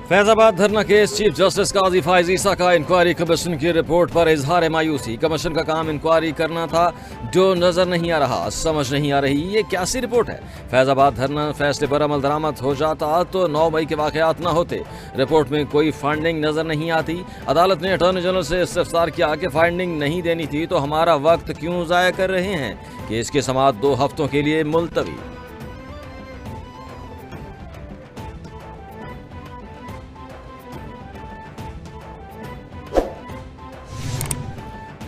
फैजाबाद धरना case chief justice काजी फायज ईसा का inquiry commission की रिपोर्ट पर इजहार मायूसी। कमीशन का काम इंक्वायरी करना था, जो नजर नहीं आ रहा, समझ नहीं आ रही ये कैसी रिपोर्ट है। फैजाबाद धरना फैसले पर अमल दरामद हो जाता तो 9 मई के वाकयात न होते। रिपोर्ट में कोई फाइंडिंग नजर नहीं आती। अदालत ने अटॉर्नी जनरल से इस्तफसार किया कि फाइंडिंग नहीं देनी थी तो हमारा वक्त क्यों जाया कर रहे हैं। केस की समाअत 2 हफ्तों के लिए मुलतवी।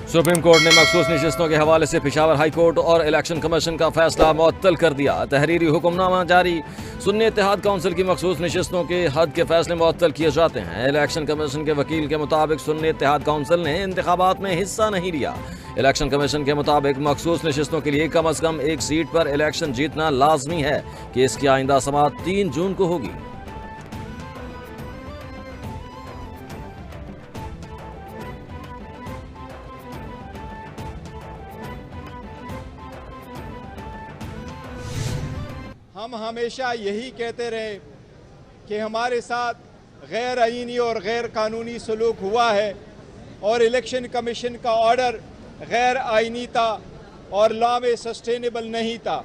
सुप्रीम कोर्ट ने मखसूस नशिस्तों के हवाले से पेशावर हाई कोर्ट और इलेक्शन कमीशन का फैसला मुअत्तल कर दिया। तहरीरी हुक्मनामा जारी। सुन्नी इत्तेहाद काउंसिल की मखसूस नशिस्तों के हद के फैसले मुअत्तल किए जाते हैं। इलेक्शन कमीशन के वकील के मुताबिक सुन्नी इत्तेहाद काउंसिल ने इंतखाबात में हिस्सा नहीं लिया। इलेक्शन कमीशन के मुताबिक मखसूस नशिस्तों के लिए कम अज कम एक सीट पर इलेक्शन जीतना लाजमी है कि इसकी आइंदा समाअत 3 जून को होगी। हम हमेशा यही कहते रहे कि हमारे साथ गैर आईनी और गैर कानूनी सलूक हुआ है और इलेक्शन कमीशन का ऑर्डर गैर आईनी था और लॉ में सस्टेनेबल नहीं था।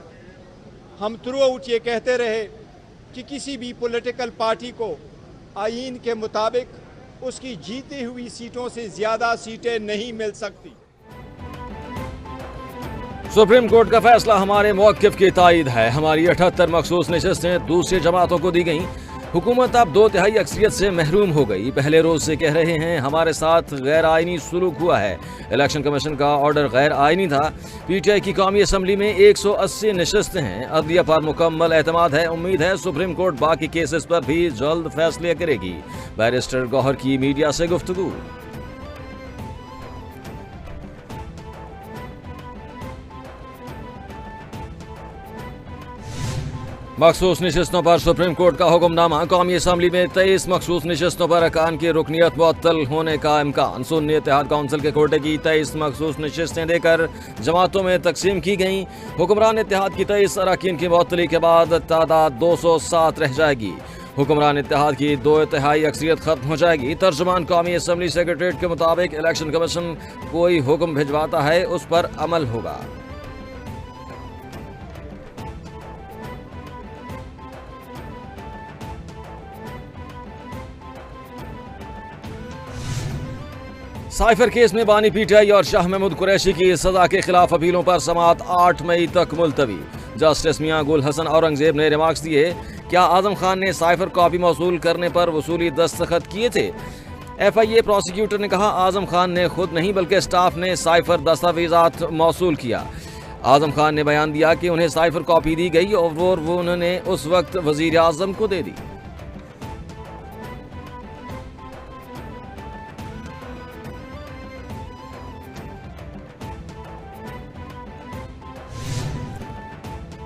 हम थ्रू आउट ये कहते रहे कि किसी भी पॉलिटिकल पार्टी को आईन के मुताबिक उसकी जीती हुई सीटों से ज़्यादा सीटें नहीं मिल सकती। सुप्रीम कोर्ट का फैसला हमारे मौक़िफ़ की तायद है। हमारी 78 मखसूस नशिस्तें दूसरी जमातों को दी गईं। हुकूमत अब 2/3 अक्सरियत से महरूम हो गई। पहले रोज से कह रहे हैं हमारे साथ गैर आइनी सुलूक हुआ है। इलेक्शन कमीशन का ऑर्डर गैर आइनी था। PTI की कौमी असम्बली में 180 नशिस्तें हैं। अदलिया पर मुकम्मल एतमाद है। उम्मीद है सुप्रीम कोर्ट बाकी केसेस पर भी जल्द फैसले करेगी। बैरिस्टर गौहर की मीडिया से गुफ्तगू। मखसूस नशिस्तों पर सुप्रीम कोर्ट का हुक्मनामा। कौमी असम्बली में 23 मखसूस नशिस्तों पर अरकान की रुकनियत मुअत्तल होने का इम्कान। सुन्नी इत्तेहाद काउंसिल के कोटे की 23 मखसूस नशिस्तें देकर जमातों में तकसीम की गईं। हुक्मरान इत्तेहाद की 23 अरकान की मुअत्तली के बाद तादाद 207 रह जाएगी। हुक्मरान इत्तेहाद की 2/3 अक्सरियत खत्म हो जाएगी। तर्जुमान कौमी असम्बली सेक्रेटरीट के मुताबिक इलेक्शन कमीशन कोई हुक्म भिजवाता है उस पर अमल होगा। साइफर केस में बानी PTI और शाह महमूद कुरैशी की सजा के खिलाफ अपीलों पर समाअत 8 मई तक मुलतवी। जस्टिस मियां गुल हसन औरंगजेब ने रिमार्क्स दिए, क्या आजम खान ने साइफर कॉपी मौसूल करने पर वसूली दस्तखत किए थे। FIA प्रोसिक्यूटर ने कहा आजम खान ने खुद नहीं बल्कि स्टाफ ने साइफर दस्तावेजात मौसूल किया। आजम खान ने बयान दिया कि उन्हें साइफर कॉपी दी गई और वो उन्होंने उस वक्त वजीर आजम को दे दी।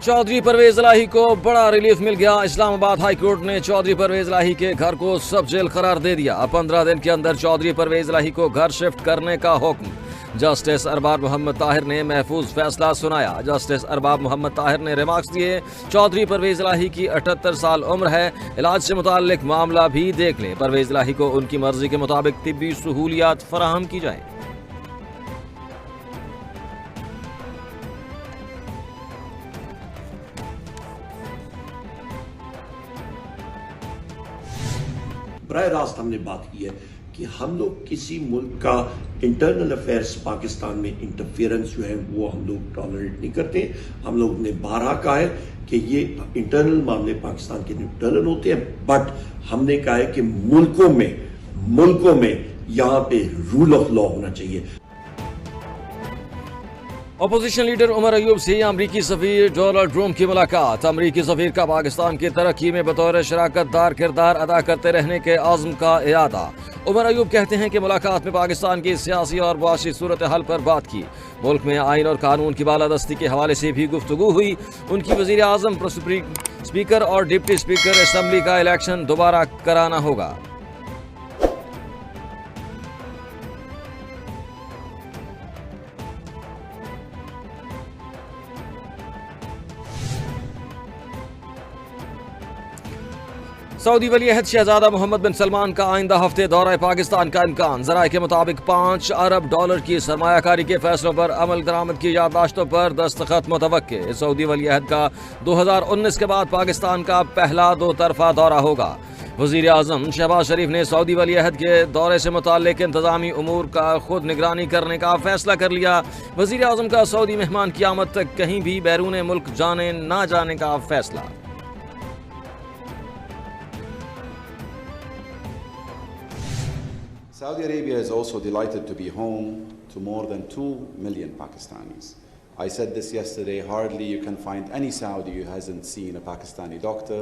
चौधरी परवेज इलाही को बड़ा रिलीफ मिल गया। इस्लामाबाद हाई कोर्ट ने चौधरी परवेज इलाही के घर को सब जेल करार दे दिया। 15 दिन के अंदर चौधरी परवेज इलाही को घर शिफ्ट करने का हुक्म। जस्टिस अरबाब मोहम्मद ताहिर ने महफूज फैसला सुनाया। जस्टिस अरबाब मोहम्मद ताहिर ने रिमार्क्स दिए, चौधरी परवेज इलाही की 78 साल उम्र है। इलाज से मुताल्लिक मामला भी देख लें। परवेज इलाही को उनकी मर्जी के मुताबिक तिब्बी सहूलियात फराहम की जाए। बराह रास्त हमने बात की है कि हम लोग किसी मुल्क का इंटरनल अफेयर्स पाकिस्तान में इंटरफेरेंस जो है वो हम लोग टॉलरेट नहीं करते। हम लोग ने बारहा कहा है कि ये इंटरनल मामले पाकिस्तान के इंटरनल होते हैं, बट हमने कहा है कि मुल्कों में यहां पे रूल ऑफ लॉ होना चाहिए। अपोजिशन लीडर उमर अयूब से अमरीकी सफीर डोनाल्ड ट्रंप की मुलाकात। अमरीकी सफीर का पाकिस्तान की तरक्की में बतौर शराकतदार किरदार अदा करते रहने के आज़म का इरादा। उमर अयूब कहते हैं कि मुलाकात में पाकिस्तान की सियासी और मुआशी सूरत हाल पर बात की। मुल्क में आइन और कानून की बालादस्ती के हवाले से भी गुफ्तगू हुई। उनकी वजीर आज़म स्पीकर और डिप्टी स्पीकर असम्बली का इलेक्शन दोबारा कराना होगा। सऊदी वली अहद शहजादा मोहम्मद बिन सलमान का आइंदा हफ्ते दौरा पाकिस्तान का इम्कान। ज़राए के मुताबिक $5 अरब की सरमायाकारी के फैसलों पर अमल दरामद की याददाश्तों पर दस्तखत मुतवक्के। सऊदी वली अहद का 2019 के बाद पाकिस्तान का पहला 2 तरफा दौरा होगा। वज़ीर आज़म शहबाज शरीफ ने सऊदी वली अहद के दौरे से मुताल्लिक इंतज़ामी उमूर का खुद निगरानी करने का फैसला कर लिया। वज़ीर आज़म का सऊदी मेहमान क़यामत तक कहीं भी बैरून मुल्क जाने ना जाने का फैसला। Saudi Arabia is also delighted to be home to more than 2 million Pakistanis. I said this yesterday, hardly you can find any Saudi who hasn't seen a Pakistani doctor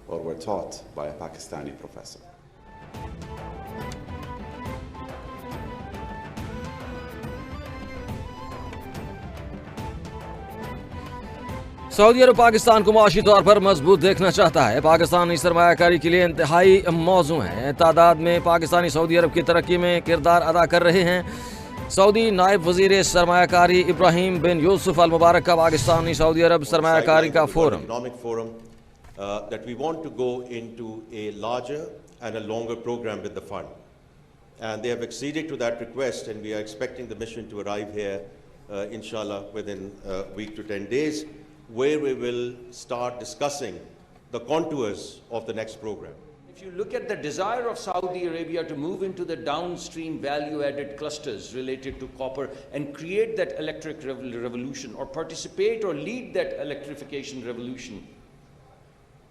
or were taught by a Pakistani professor. Saudi Arab Pakistan को मुआशी तौर पर मजबूत देखना चाहता है। पाकिस्तानी सरमायाकारी के लिए इंतहाई मौजू है। तादाद में पाकिस्तानी सऊदी अरब की तरक्की में किरदार अदा कर रहे हैं। सऊदी नायब वजीर सरमायाकारी इब्राहिम बिन यूसुफ अल मुबारक का पाकिस्तानी सऊदी अरब सरमायाकारी का forum that we want to go into a larger and a longer program with the fund, and they have acceded to that request, and we are expecting the mission to arrive here inshallah within a week to 10 days, where we will start discussing the contours of the next program. If you look at the desire of Saudi Arabia to move into the downstream value-added clusters related to copper and create that electric revolution, or participate or lead that electrification revolution,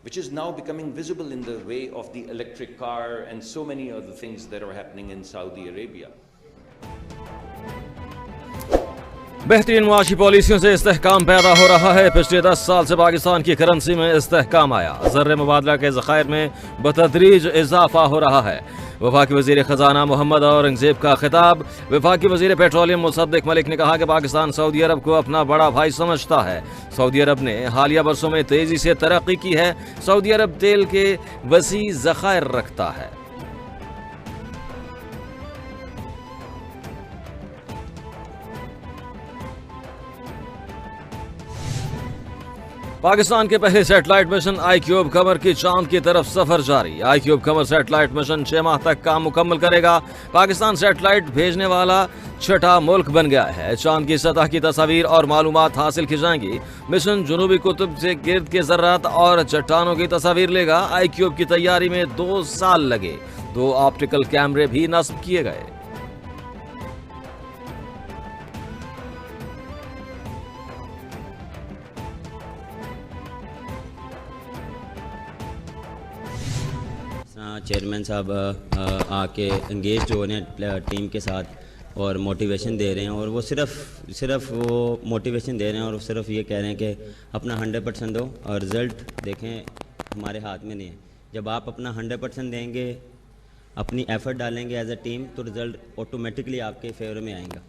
which is now becoming visible in the way of the electric car and so many other things that are happening in Saudi Arabia. बेहतरीन मुआशी पॉलिसियों से इस्तेहकाम पैदा हो रहा है। पिछले 10 साल से पाकिस्तान की करेंसी में इस्तेहकाम आया। ज़र्रे मुबादला के ज़खायर में बतदरीज इजाफा हो रहा है। वफाकी वज़ीर ख़जाना मोहम्मद औरंगज़ेब का खिताब। वफाकी वज़ीर पेट्रोलियम मुसद्दिक मलिक ने कहा कि पाकिस्तान सऊदी अरब को अपना बड़ा भाई समझता है। सऊदी अरब ने हालिया बरसों में तेज़ी से तरक्की की है। सऊदी अरब तेल के वसी ज़खायर रखता है। पाकिस्तान के पहले सैटेलाइट मिशन आईक्यूब कमर की चांद की तरफ सफर जारी। आईक्यूब कमर सैटेलाइट मिशन 6 माह तक काम मुकम्मल करेगा। पाकिस्तान सैटेलाइट भेजने वाला 6ठा मुल्क बन गया है। चांद की सतह की तस्वीर और मालूमात हासिल की जाएंगी। मिशन जुनूबी कुतुब से गिर्द के ज़र्रात और चट्टानों की तस्वीर लेगा। आईक्यूब की तैयारी में 2 साल लगे। 2 ऑप्टिकल कैमरे भी नस्ब किए गए। चेयरमैन साहब आके इंगेज हो रहे हैं टीम के साथ और मोटिवेशन दे रहे हैं, और वो सिर्फ वो मोटिवेशन दे रहे हैं और सिर्फ ये कह रहे हैं कि अपना 100% दो और रिज़ल्ट देखें हमारे हाथ में नहीं है। जब आप अपना 100% देंगे, अपनी एफ़र्ट डालेंगे एज अ टीम, तो रिज़ल्ट ऑटोमेटिकली आपके फेवर में आएगा।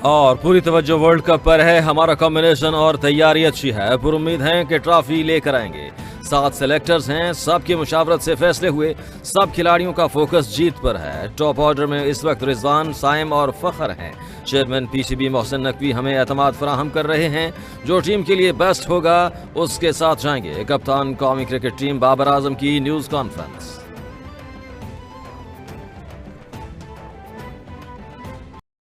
और पूरी तवज्जो वर्ल्ड कप पर है। हमारा कॉम्बिनेशन और तैयारी अच्छी है। पूरी उम्मीद है कि ट्रॉफी लेकर आएंगे। 7 सेलेक्टर्स हैं, सबकी मुशावरत से फैसले हुए। सब खिलाड़ियों का फोकस जीत पर है। टॉप ऑर्डर में इस वक्त रिजवान, साइम और फखर हैं। चेयरमैन पीसीबी मोहसिन नकवी हमें एतमाद फराहम कर रहे हैं। जो टीम के लिए बेस्ट होगा उसके साथ जाएंगे। कप्तान कौमी क्रिकेट टीम बाबर आजम की न्यूज़ कॉन्फ्रेंस।